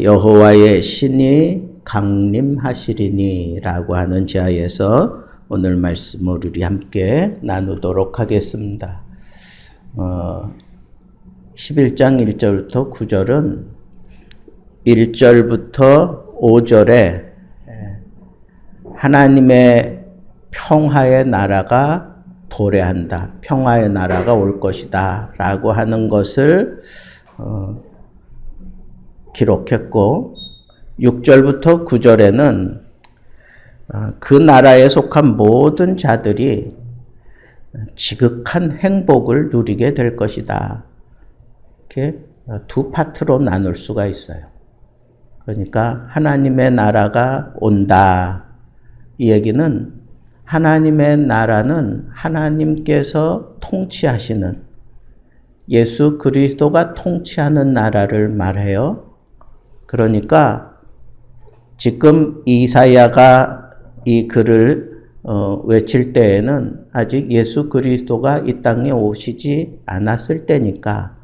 여호와의 신이 강림하시리니 라고 하는 지하에서 오늘 말씀을 우리 함께 나누도록 하겠습니다. 11장 1절부터 9절은 1절부터 5절에 하나님의 평화의 나라가 도래한다. 평화의 나라가 올 것이다. 라고 하는 것을 기록했고 6절부터 9절에는 그 나라에 속한 모든 자들이 지극한 행복을 누리게 될 것이다. 이렇게 두 파트로 나눌 수가 있어요. 그러니까 하나님의 나라가 온다. 이 얘기는 하나님의 나라는 하나님께서 통치하시는 예수 그리스도가 통치하는 나라를 말해요. 그러니까 지금 이사야가 이 글을 외칠 때에는 아직 예수 그리스도가 이 땅에 오시지 않았을 때니까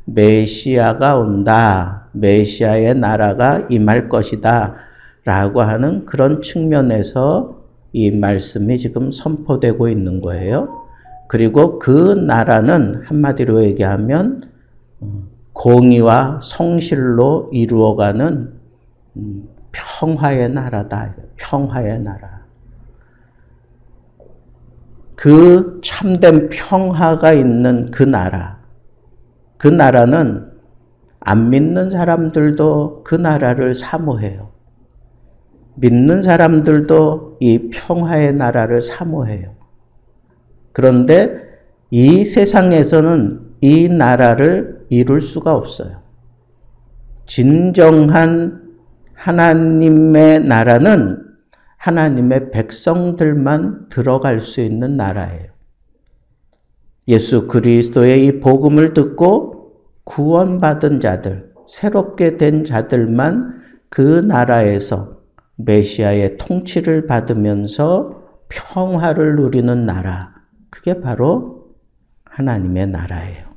메시아가 온다. 메시아의 나라가 임할 것이다. 라고 하는 그런 측면에서 이 말씀이 지금 선포되고 있는 거예요. 그리고 그 나라는 한마디로 얘기하면 공의와 성실로 이루어가는 평화의 나라다. 평화의 나라. 그 참된 평화가 있는 그 나라. 그 나라는 안 믿는 사람들도 그 나라를 사모해요. 믿는 사람들도 이 평화의 나라를 사모해요. 그런데 이 세상에서는 이 나라를 이룰 수가 없어요. 진정한 하나님의 나라는 하나님의 백성들만 들어갈 수 있는 나라예요. 예수 그리스도의 이 복음을 듣고 구원받은 자들, 새롭게 된 자들만 그 나라에서 메시아의 통치를 받으면서 평화를 누리는 나라. 그게 바로 하나님의 나라예요.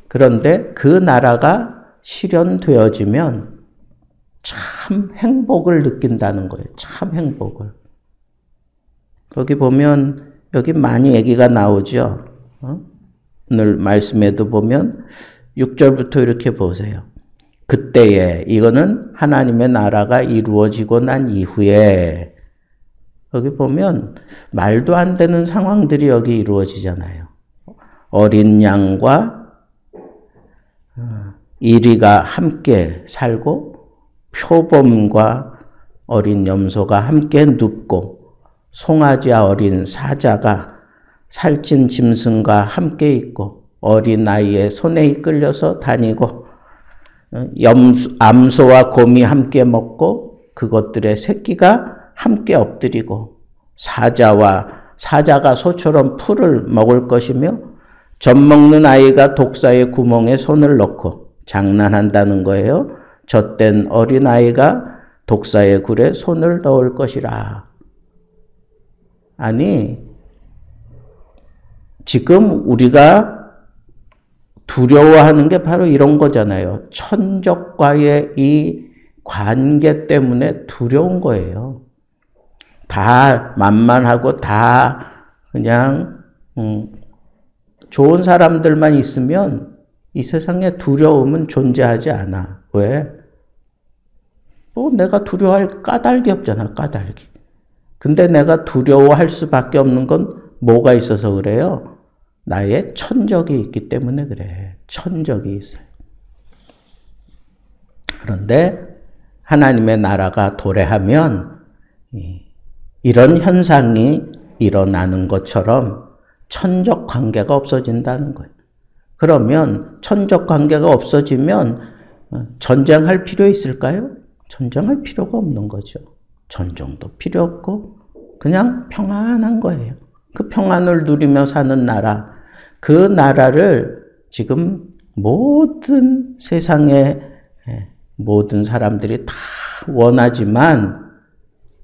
그런데 그 나라가 실현되어지면 참 행복을 느낀다는 거예요. 참 행복을. 거기 보면 여기 많이 얘기가 나오죠. 오늘 말씀에도 보면 6절부터 이렇게 보세요. 그때에 이거는 하나님의 나라가 이루어지고 난 이후에 여기 보면 말도 안 되는 상황들이 여기 이루어지잖아요. 어린 양과 이리가 함께 살고 표범과 어린 염소가 함께 눕고 송아지와 어린 사자가 살찐 짐승과 함께 있고 어린아이의 손에 이끌려서 다니고 암소와 곰이 함께 먹고 그것들의 새끼가 함께 엎드리고 사자가 소처럼 풀을 먹을 것이며 젖 먹는 아이가 독사의 구멍에 손을 넣고 장난한다는 거예요. 젖된 어린아이가 독사의 굴에 손을 넣을 것이라. 아니, 지금 우리가 두려워하는 게 바로 이런 거잖아요. 천적과의 이 관계 때문에 두려운 거예요. 다 만만하고 다 그냥 좋은 사람들만 있으면 이 세상에 두려움은 존재하지 않아. 왜? 내가 두려워할 까닭이 없잖아. 까닭이. 근데 내가 두려워할 수밖에 없는 건 뭐가 있어서 그래요? 나의 천적이 있기 때문에 그래. 천적이 있어요. 그런데 하나님의 나라가 도래하면 이런 현상이 일어나는 것처럼 천적 관계가 없어진다는 거예요. 그러면 천적 관계가 없어지면 전쟁할 필요 있을까요? 전쟁할 필요가 없는 거죠. 전쟁도 필요 없고 그냥 평안한 거예요. 그 평안을 누리며 사는 나라, 그 나라를 지금 모든 세상의 모든 사람들이 다 원하지만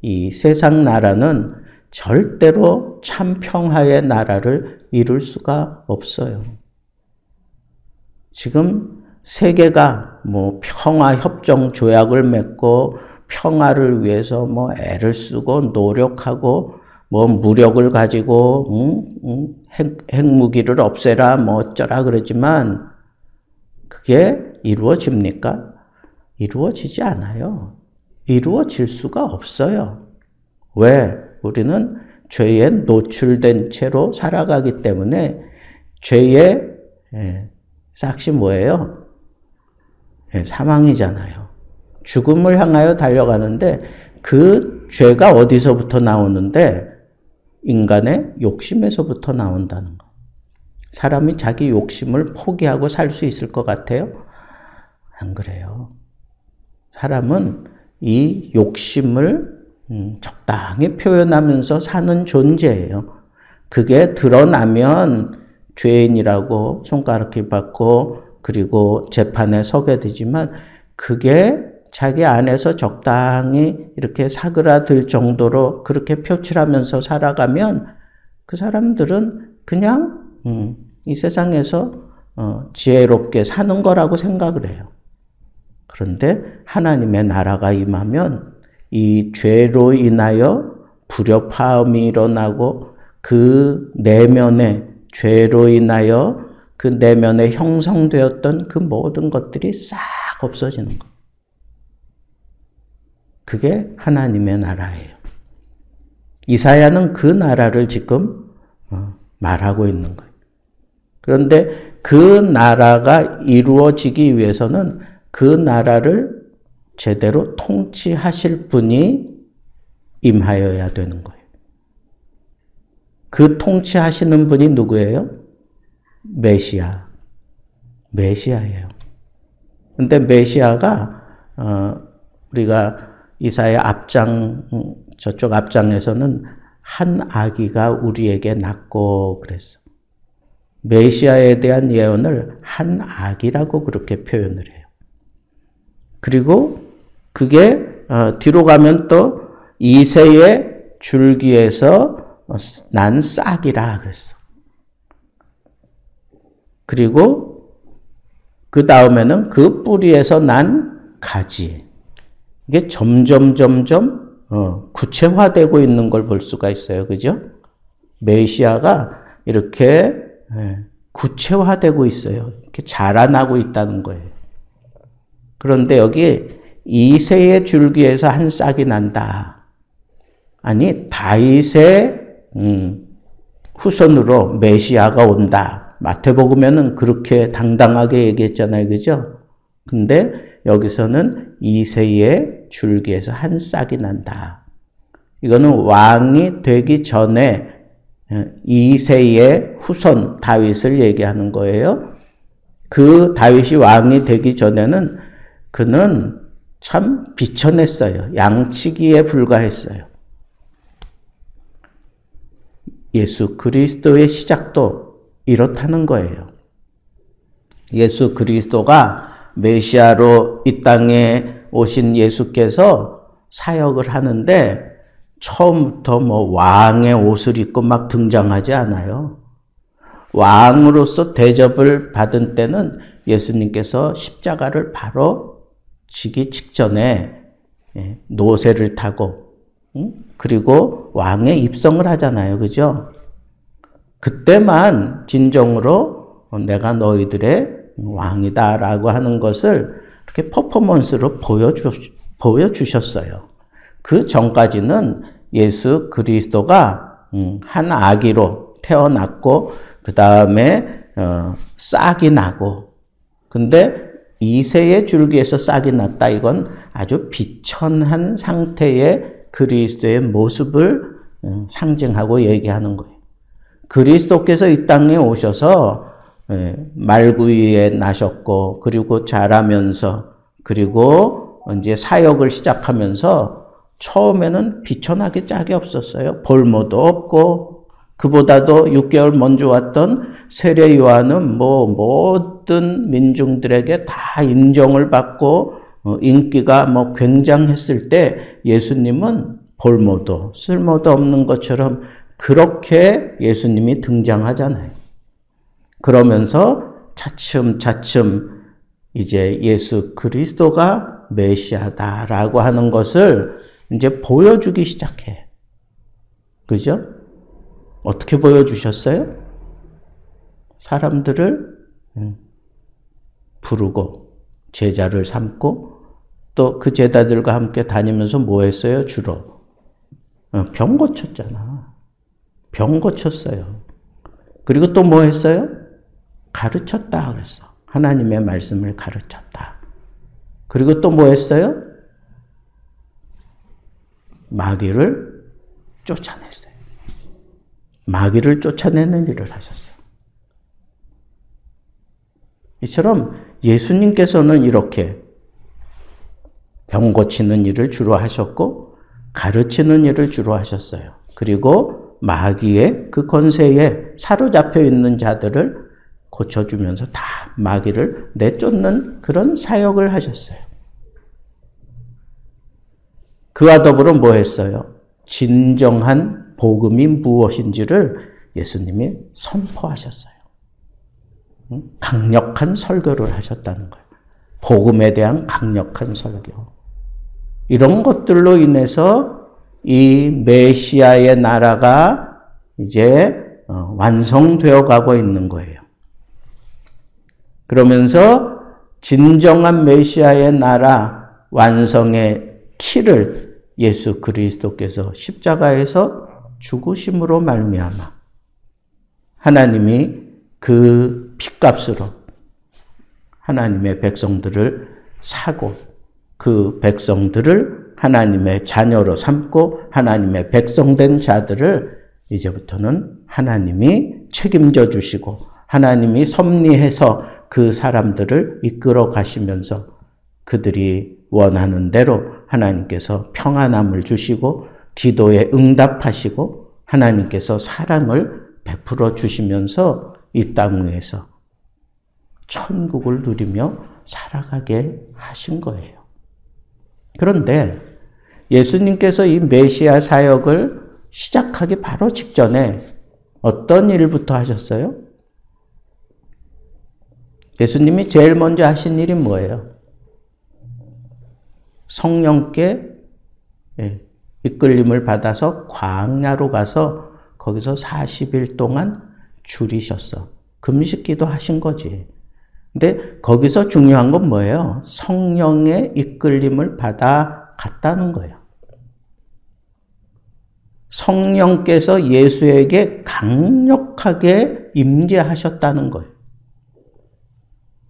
이 세상 나라는 절대로 참 평화의 나라를 이룰 수가 없어요. 지금 세계가 뭐 평화 협정 조약을 맺고 평화를 위해서 뭐 애를 쓰고 노력하고 뭐 무력을 가지고 핵무기를 없애라 뭐 어쩌라 그러지만 그게 이루어집니까? 이루어지지 않아요. 이루어질 수가 없어요. 왜? 우리는 죄에 노출된 채로 살아가기 때문에 죄의 싹이 뭐예요? 사망이잖아요. 죽음을 향하여 달려가는데 그 죄가 어디서부터 나오는데 인간의 욕심에서부터 나온다는 거. 사람이 자기 욕심을 포기하고 살 수 있을 것 같아요? 안 그래요. 사람은 이 욕심을 적당히 표현하면서 사는 존재예요. 그게 드러나면 죄인이라고 손가락질 받고 그리고 재판에 서게 되지만 그게 자기 안에서 적당히 이렇게 사그라들 정도로 그렇게 표출하면서 살아가면 그 사람들은 그냥 이 세상에서 지혜롭게 사는 거라고 생각을 해요. 그런데 하나님의 나라가 임하면 이 죄로 인하여 불협화음이 일어나고 그 내면에 죄로 인하여 그 내면에 형성되었던 그 모든 것들이 싹 없어지는 것. 그게 하나님의 나라예요. 이사야는 그 나라를 지금 말하고 있는 거예요. 그런데 그 나라가 이루어지기 위해서는 그 나라를 제대로 통치하실 분이 임하여야 되는 거예요. 그 통치하시는 분이 누구예요? 메시아. 메시아예요. 근데 메시아가 우리가 이사야 저쪽 앞장에서는 한 아기가 우리에게 낳고 그랬어. 메시아에 대한 예언을 한 아기라고 그렇게 표현을 해요. 그리고 그게 뒤로 가면 또 이새의 줄기에서 난 싹이라 그랬어. 그리고 그 다음에는 그 뿌리에서 난 가지. 이게 점점 구체화되고 있는 걸 볼 수가 있어요. 그죠? 메시아가 이렇게 구체화되고 있어요. 이렇게 자라나고 있다는 거예요. 그런데 여기 이새의 줄기에서 한 싹이 난다. 아니 다윗의 후손으로 메시아가 온다. 마태복음에는 그렇게 당당하게 얘기했잖아요. 그죠? 근데 여기서는 이새의 줄기에서 한 싹이 난다. 이거는 왕이 되기 전에 이새의 후손 다윗을 얘기하는 거예요. 그 다윗이 왕이 되기 전에는 그는 참 비천했어요. 양치기에 불과했어요. 예수 그리스도의 시작도 이렇다는 거예요. 예수 그리스도가 메시아로 이 땅에 오신 예수께서 사역을 하는데 처음부터 뭐 왕의 옷을 입고 막 등장하지 않아요. 왕으로서 대접을 받은 때는 예수님께서 십자가를 바로 지기 직전에 노새를 타고 그리고 왕의 입성을 하잖아요. 그죠? 그때만 진정으로 내가 너희들의 왕이다라고 하는 것을 이렇게 퍼포먼스로 보여주셨어요. 그 전까지는 예수 그리스도가 한 아기로 태어났고 그 다음에 싹이 나고 근데 이새의 줄기에서 싹이 났다. 이건 아주 비천한 상태의 그리스도의 모습을 상징하고 얘기하는 거예요. 그리스도께서 이 땅에 오셔서 말구이에 나셨고 그리고 자라면서 그리고 이제 사역을 시작하면서 처음에는 비천하게 짝이 없었어요. 볼모도 없고 그보다도 6개월 먼저 왔던 세례 요한은 뭐 모든 민중들에게 다 인정을 받고 인기가 뭐 굉장했을 때 예수님은 볼모도 쓸모도 없는 것처럼 그렇게 예수님이 등장하잖아요. 그러면서 차츰 이제 예수 그리스도가 메시아다라고 하는 것을 이제 보여주기 시작해. 그죠? 어떻게 보여주셨어요? 사람들을 부르고 제자를 삼고 또 그 제자들과 함께 다니면서 뭐 했어요? 주로 병 고쳤잖아. 병 고쳤어요. 그리고 또 뭐 했어요? 가르쳤다 그랬어. 하나님의 말씀을 가르쳤다. 그리고 또 뭐 했어요? 마귀를 쫓아냈어요. 마귀를 쫓아내는 일을 하셨어요. 이처럼 예수님께서는 이렇게 병 고치는 일을 주로 하셨고 가르치는 일을 주로 하셨어요. 그리고 마귀의 그 권세에 사로잡혀 있는 자들을 고쳐주면서 다 마귀를 내쫓는 그런 사역을 하셨어요. 그와 더불어 뭐 했어요? 진정한 복음이 무엇인지를 예수님이 선포하셨어요. 강력한 설교를 하셨다는 거예요. 복음에 대한 강력한 설교. 이런 것들로 인해서 이 메시아의 나라가 이제 완성되어 가고 있는 거예요. 그러면서 진정한 메시아의 나라 완성의 키를 예수 그리스도께서 십자가에서 죽으심으로 말미암아 하나님이 그 핏값으로 하나님의 백성들을 사고 그 백성들을 하나님의 자녀로 삼고 하나님의 백성된 자들을 이제부터는 하나님이 책임져 주시고 하나님이 섭리해서 그 사람들을 이끌어 가시면서 그들이 원하는 대로 하나님께서 평안함을 주시고 기도에 응답하시고 하나님께서 사랑을 베풀어 주시면서 이 땅 위에서 천국을 누리며 살아가게 하신 거예요. 그런데 예수님께서 이 메시아 사역을 시작하기 바로 직전에 어떤 일부터 하셨어요? 예수님이 제일 먼저 하신 일이 뭐예요? 성령께 이끌림을 받아서 광야로 가서 거기서 40일 동안 줄이셨어. 금식기도 하신 거지. 근데 거기서 중요한 건 뭐예요? 성령의 이끌림을 받아 갔다는 거예요. 성령께서 예수에게 강력하게 임재하셨다는 거예요.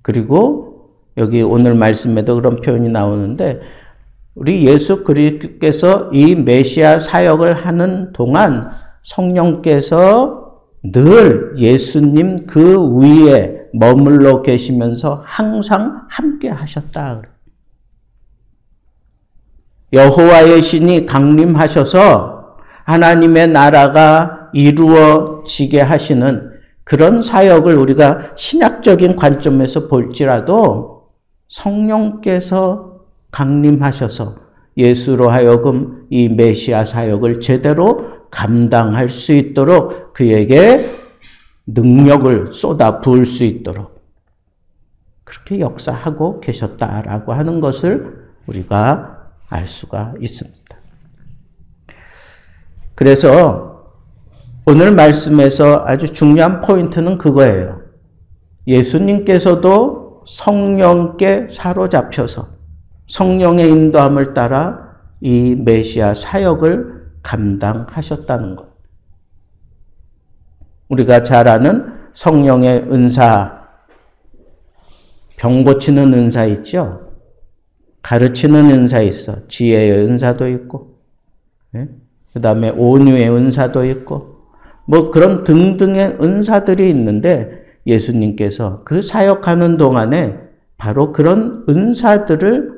그리고 여기 오늘 말씀에도 그런 표현이 나오는데 우리 예수 그리스도께서 이 메시아 사역을 하는 동안 성령께서 늘 예수님 그 위에 머물러 계시면서 항상 함께 하셨다. 여호와의 신이 강림하셔서 하나님의 나라가 이루어지게 하시는 그런 사역을 우리가 신약적인 관점에서 볼지라도 성령께서 강림하셔서 예수로 하여금 이 메시아 사역을 제대로 감당할 수 있도록 그에게 능력을 쏟아 부을 수 있도록 그렇게 역사하고 계셨다라고 하는 것을 우리가 알 수가 있습니다. 그래서 오늘 말씀에서 아주 중요한 포인트는 그거예요. 예수님께서도 성령께 사로잡혀서 성령의 인도함을 따라 이 메시아 사역을 감당하셨다는 것. 우리가 잘 아는 성령의 은사, 병 고치는 은사 있죠? 가르치는 은사 있어. 지혜의 은사도 있고, 그 다음에 온유의 은사도 있고, 뭐 그런 등등의 은사들이 있는데 예수님께서 그 사역하는 동안에 바로 그런 은사들을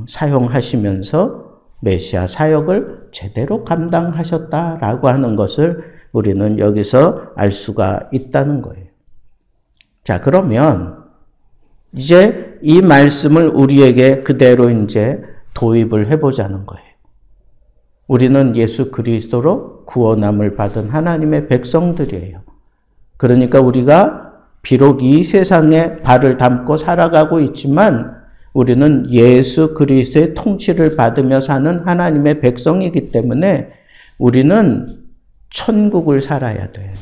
사용하시면서 메시아 사역을 제대로 감당하셨다라고 하는 것을 우리는 여기서 알 수가 있다는 거예요. 자, 그러면 이제 이 말씀을 우리에게 그대로 이제 도입을 해보자는 거예요. 우리는 예수 그리스도로 구원함을 받은 하나님의 백성들이에요. 그러니까 우리가 비록 이 세상에 발을 담고 살아가고 있지만 우리는 예수 그리스도의 통치를 받으며 사는 하나님의 백성이기 때문에 우리는 천국을 살아야 돼.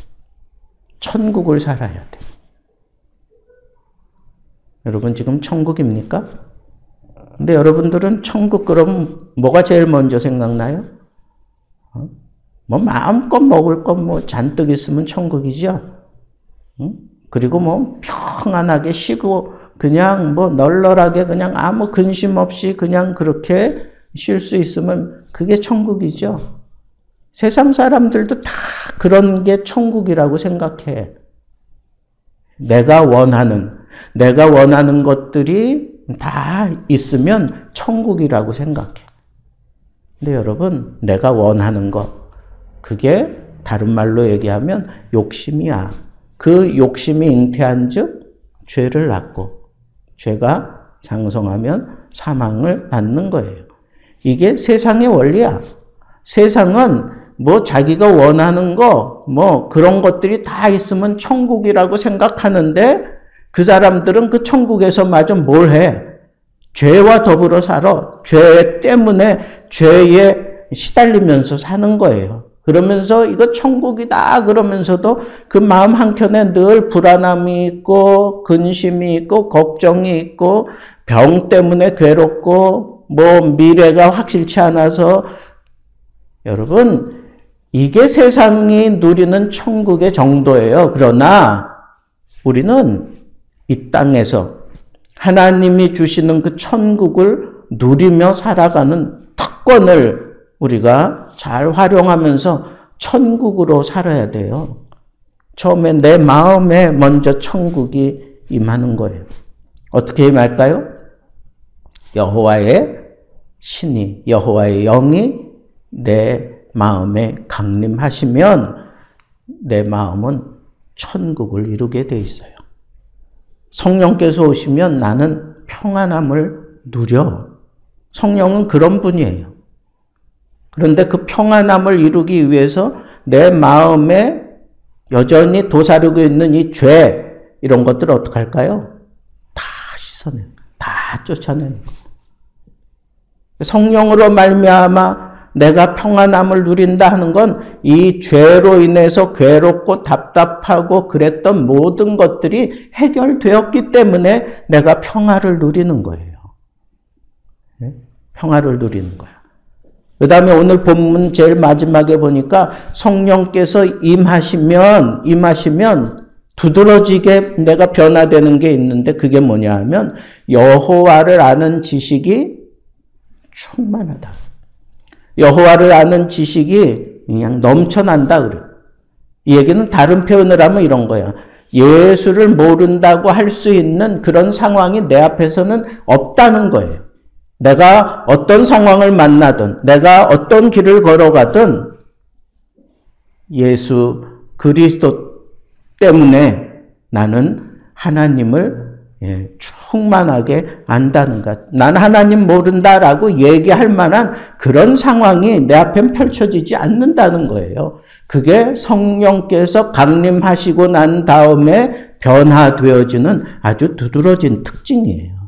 천국을 살아야 돼. 여러분 지금 천국입니까? 근데 여러분들은 천국 그럼 뭐가 제일 먼저 생각나요? 뭐 마음껏 먹을 것 뭐 잔뜩 있으면 천국이죠. 그리고 뭐 평안하게 쉬고 그냥 뭐 널널하게 그냥 아무 근심 없이 그냥 그렇게 쉴 수 있으면 그게 천국이죠. 세상 사람들도 다 그런 게 천국이라고 생각해. 내가 원하는 것들이 다 있으면 천국이라고 생각해. 근데 여러분, 내가 원하는 것, 그게 다른 말로 얘기하면 욕심이야. 그 욕심이 잉태한 즉 죄를 낳고 죄가 장성하면 사망을 낳는 거예요. 이게 세상의 원리야. 세상은 뭐 자기가 원하는 거, 뭐 그런 것들이 다 있으면 천국이라고 생각하는데 그 사람들은 그 천국에서 마저 뭘 해? 죄와 더불어 살아. 죄 때문에 죄에 시달리면서 사는 거예요. 그러면서 이거 천국이다 그러면서도 그 마음 한켠에 늘 불안함이 있고 근심이 있고 걱정이 있고 병 때문에 괴롭고 뭐 미래가 확실치 않아서 여러분 이게 세상이 누리는 천국의 정도예요. 그러나 우리는 이 땅에서 하나님이 주시는 그 천국을 누리며 살아가는 특권을 우리가 잘 활용하면서 천국으로 살아야 돼요. 처음에 내 마음에 먼저 천국이 임하는 거예요. 어떻게 임할까요? 여호와의 신이, 여호와의 영이 내 마음에 강림하시면 내 마음은 천국을 이루게 돼 있어요. 성령께서 오시면 나는 평안함을 누려. 성령은 그런 분이에요. 그런데 그 평안함을 이루기 위해서 내 마음에 여전히 도사리고 있는 이 죄, 이런 것들을 어떻게 할까요? 다 씻어내는 거예요. 다 쫓아내는 거예요. 성령으로 말미암아 내가 평안함을 누린다 하는 건 이 죄로 인해서 괴롭고 답답하고 그랬던 모든 것들이 해결되었기 때문에 내가 평화를 누리는 거예요. 평화를 누리는 거야. 그 다음에 오늘 본문 제일 마지막에 보니까 성령께서 임하시면 두드러지게 내가 변화되는 게 있는데 그게 뭐냐 하면 여호와를 아는 지식이 충만하다. 여호와를 아는 지식이 그냥 넘쳐난다 그래. 이 얘기는 다른 표현을 하면 이런 거야. 예수를 모른다고 할 수 있는 그런 상황이 내 앞에서는 없다는 거예요. 내가 어떤 상황을 만나든 내가 어떤 길을 걸어가든 예수 그리스도 때문에 나는 하나님을 충만하게 안다는 것. 난 하나님 모른다라고 얘기할 만한 그런 상황이 내 앞엔 펼쳐지지 않는다는 거예요. 그게 성령께서 강림하시고 난 다음에 변화되어지는 아주 두드러진 특징이에요.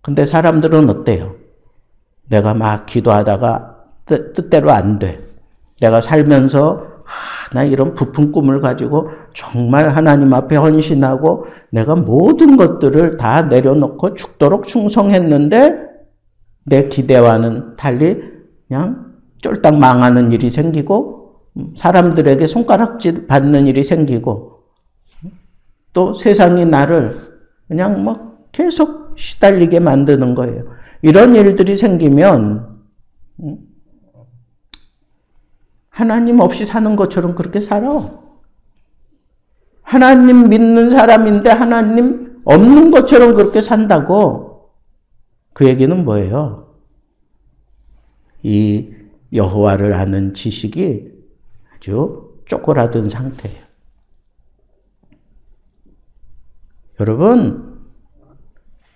근데 사람들은 어때요? 내가 막 기도하다가 뜻대로 안 돼. 내가 살면서 나 이런 부푼 꿈을 가지고 정말 하나님 앞에 헌신하고 내가 모든 것들을 다 내려놓고 죽도록 충성했는데 내 기대와는 달리 그냥 쫄딱 망하는 일이 생기고 사람들에게 손가락질 받는 일이 생기고 또 세상이 나를 그냥 막 계속 시달리게 만드는 거예요. 이런 일들이 생기면 하나님 없이 사는 것처럼 그렇게 살아. 하나님 믿는 사람인데 하나님 없는 것처럼 그렇게 산다고. 그 얘기는 뭐예요? 이 여호와를 아는 지식이 아주 쪼그라든 상태예요. 여러분,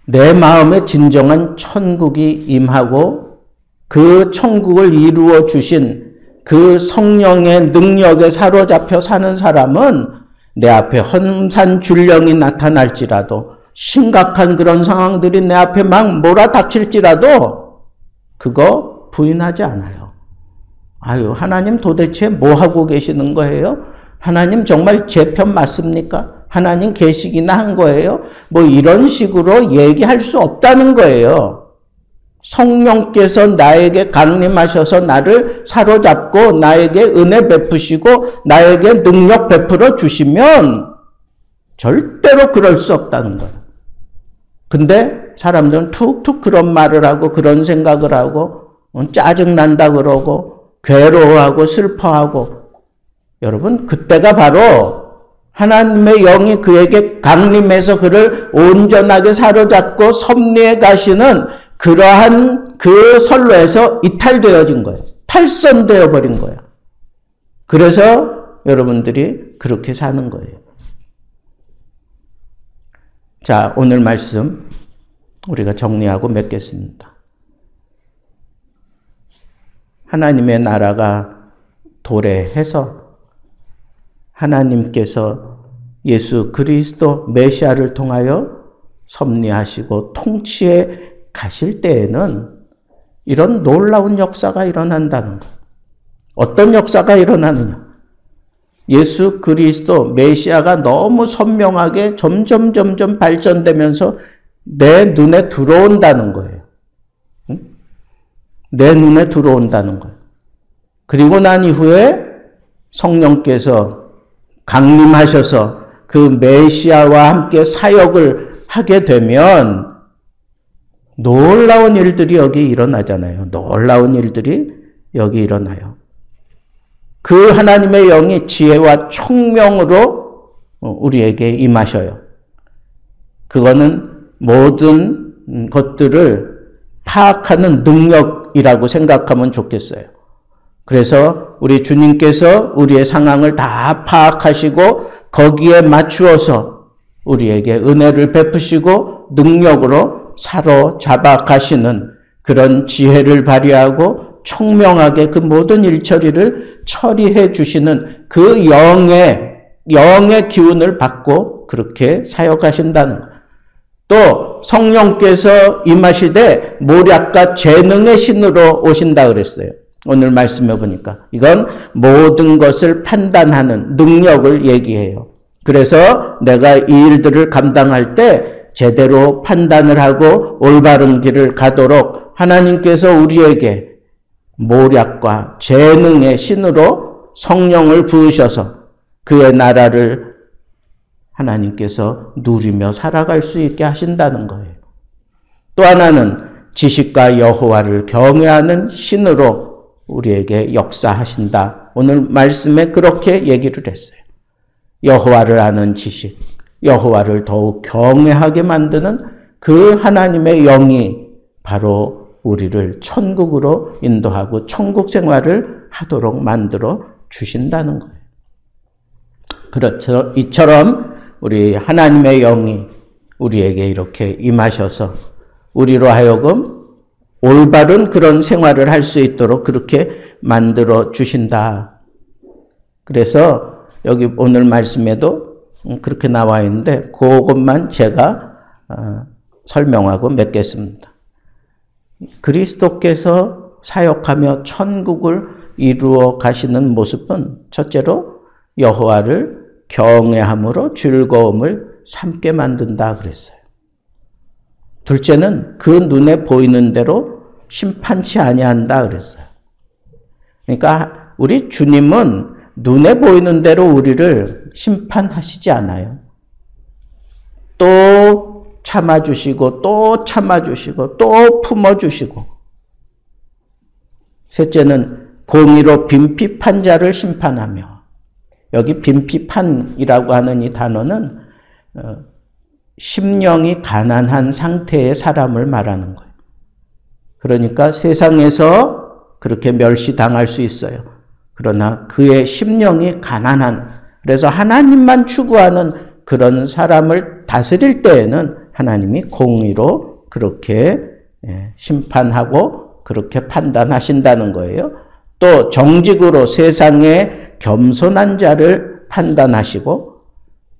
내 마음에 진정한 천국이 임하고 그 천국을 이루어 주신 그 성령의 능력에 사로잡혀 사는 사람은 내 앞에 험산줄령이 나타날지라도 심각한 그런 상황들이 내 앞에 막 몰아닥칠지라도 그거 부인하지 않아요. 아유, 하나님 도대체 뭐 하고 계시는 거예요? 하나님 정말 제 편 맞습니까? 하나님 계시기나 한 거예요? 뭐 이런 식으로 얘기할 수 없다는 거예요. 성령께서 나에게 강림하셔서 나를 사로잡고 나에게 은혜 베푸시고 나에게 능력 베풀어 주시면 절대로 그럴 수 없다는 거예요. 근데 사람들은 툭툭 그런 말을 하고 그런 생각을 하고 짜증난다 그러고 괴로워하고 슬퍼하고, 여러분 그때가 바로 하나님의 영이 그에게 강림해서 그를 온전하게 사로잡고 섭리해 가시는 그러한 그 선로에서 이탈되어진 거예요. 탈선되어 버린 거예요. 그래서 여러분들이 그렇게 사는 거예요. 자, 오늘 말씀 우리가 정리하고 맺겠습니다. 하나님의 나라가 도래해서 하나님께서 예수 그리스도 메시아를 통하여 섭리하시고 통치해 가실 때에는 이런 놀라운 역사가 일어난다는 것. 어떤 역사가 일어나느냐? 예수 그리스도 메시아가 너무 선명하게 점점 발전되면서 내 눈에 들어온다는 거예요. 응? 내 눈에 들어온다는 거예요. 그리고 난 이후에 성령께서 강림하셔서 그 메시아와 함께 사역을 하게 되면 놀라운 일들이 여기 일어나잖아요. 놀라운 일들이 여기 일어나요. 그 하나님의 영이 지혜와 총명으로 우리에게 임하셔요. 그거는 모든 것들을 파악하는 능력이라고 생각하면 좋겠어요. 그래서 우리 주님께서 우리의 상황을 다 파악하시고 거기에 맞추어서 우리에게 은혜를 베푸시고 능력으로 사로잡아 가시는 그런 지혜를 발휘하고 총명하게 그 모든 일처리를 처리해 주시는 그 영의 기운을 받고 그렇게 사역하신다는 거예요. 또 성령께서 임하시되 모략과 재능의 신으로 오신다 그랬어요. 오늘 말씀해 보니까 이건 모든 것을 판단하는 능력을 얘기해요. 그래서 내가 이 일들을 감당할 때 제대로 판단을 하고 올바른 길을 가도록 하나님께서 우리에게 모략과 재능의 신으로 성령을 부으셔서 그의 나라를 하나님께서 누리며 살아갈 수 있게 하신다는 거예요. 또 하나는 지식과 여호와를 경외하는 신으로 우리에게 역사하신다. 오늘 말씀에 그렇게 얘기를 했어요. 여호와를 아는 지식, 여호와를 더욱 경외하게 만드는 그 하나님의 영이 바로 우리를 천국으로 인도하고 천국 생활을 하도록 만들어 주신다는 거예요. 그렇죠. 이처럼 우리 하나님의 영이 우리에게 이렇게 임하셔서 우리로 하여금 올바른 그런 생활을 할 수 있도록 그렇게 만들어 주신다. 그래서 여기 오늘 말씀에도 그렇게 나와 있는데 그것만 제가 설명하고 맺겠습니다. 그리스도께서 사역하며 천국을 이루어 가시는 모습은 첫째로 여호와를 경외함으로 즐거움을 삼게 만든다 그랬어요. 둘째는 그 눈에 보이는 대로 심판치 아니한다 그랬어요. 그러니까 우리 주님은 눈에 보이는 대로 우리를 심판하시지 않아요. 또 참아주시고 또 참아주시고 또 품어주시고, 셋째는 공의로 빈핍한 자를 심판하며, 여기 빈핍한이라고 하는 이 단어는 심령이 가난한 상태의 사람을 말하는 거예요. 그러니까 세상에서 그렇게 멸시당할 수 있어요. 그러나 그의 심령이 가난한, 그래서 하나님만 추구하는 그런 사람을 다스릴 때에는 하나님이 공의로 그렇게 심판하고 그렇게 판단하신다는 거예요. 또 정직으로 세상에 겸손한 자를 판단하시고,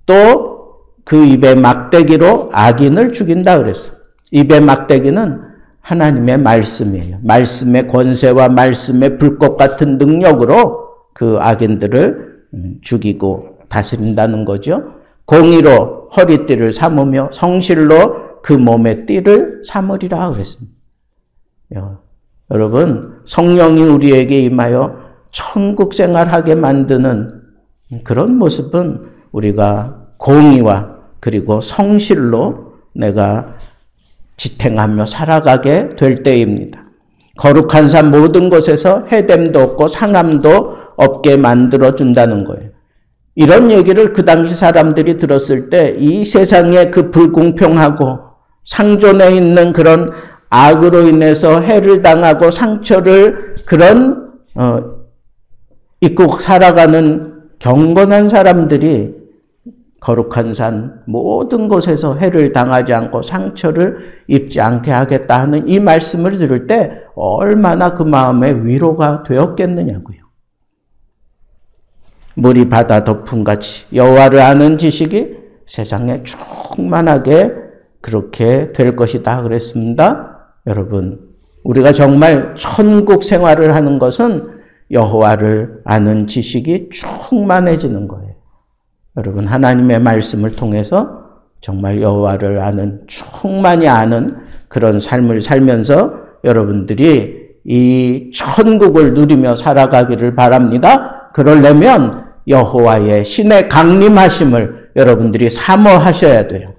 또 그 입의 막대기로 악인을 죽인다 그랬어. 입의 막대기는 하나님의 말씀이에요. 말씀의 권세와 말씀의 불꽃 같은 능력으로 그 악인들을 죽이고 다스린다는 거죠. 공의로 허리띠를 삼으며 성실로 그 몸의 띠를 삼으리라 그랬습니다. 여러분, 성령이 우리에게 임하여 천국 생활하게 만드는 그런 모습은 우리가 공의와 그리고 성실로 내가 지탱하며 살아가게 될 때입니다. 거룩한 삶 모든 것에서 해됨도 없고 상함도 없게 만들어준다는 거예요. 이런 얘기를 그 당시 사람들이 들었을 때 이 세상의 그 불공평하고 상존에 있는 그런 악으로 인해서 해를 당하고 상처를 입고 살아가는 경건한 사람들이 거룩한 산 모든 곳에서 해를 당하지 않고 상처를 입지 않게 하겠다 하는 이 말씀을 들을 때 얼마나 그 마음에 위로가 되었겠느냐고요. 물이 바다 덮음같이 여호와를 아는 지식이 세상에 충만하게 그렇게 될 것이다 그랬습니다. 여러분, 우리가 정말 천국 생활을 하는 것은 여호와를 아는 지식이 충만해지는 거예요. 여러분, 하나님의 말씀을 통해서 정말 여호와를 아는, 충만히 아는 그런 삶을 살면서 여러분들이 이 천국을 누리며 살아가기를 바랍니다. 그러려면 여호와의 신의 강림하심을 여러분들이 사모하셔야 돼요.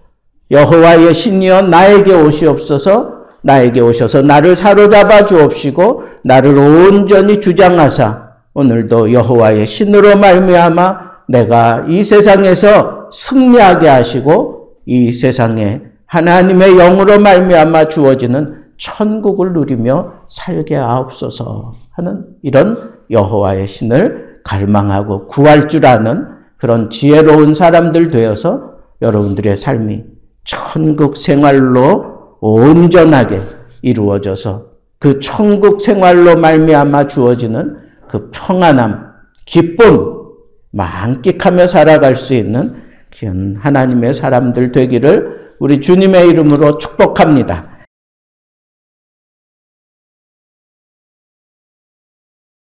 여호와의 신이여 나에게 오시옵소서, 나에게 오셔서 나를 사로잡아 주옵시고 나를 온전히 주장하사 오늘도 여호와의 신으로 말미암아 내가 이 세상에서 승리하게 하시고 이 세상에 하나님의 영으로 말미암아 주어지는 천국을 누리며 살게 하옵소서 하는 이런 여호와의 신을 갈망하고 구할 줄 아는 그런 지혜로운 사람들 되어서 여러분들의 삶이 천국 생활로 온전하게 이루어져서 그 천국 생활로 말미암아 주어지는 그 평안함, 기쁨 만끽하며 살아갈 수 있는 귀한 하나님의 사람들 되기를 우리 주님의 이름으로 축복합니다.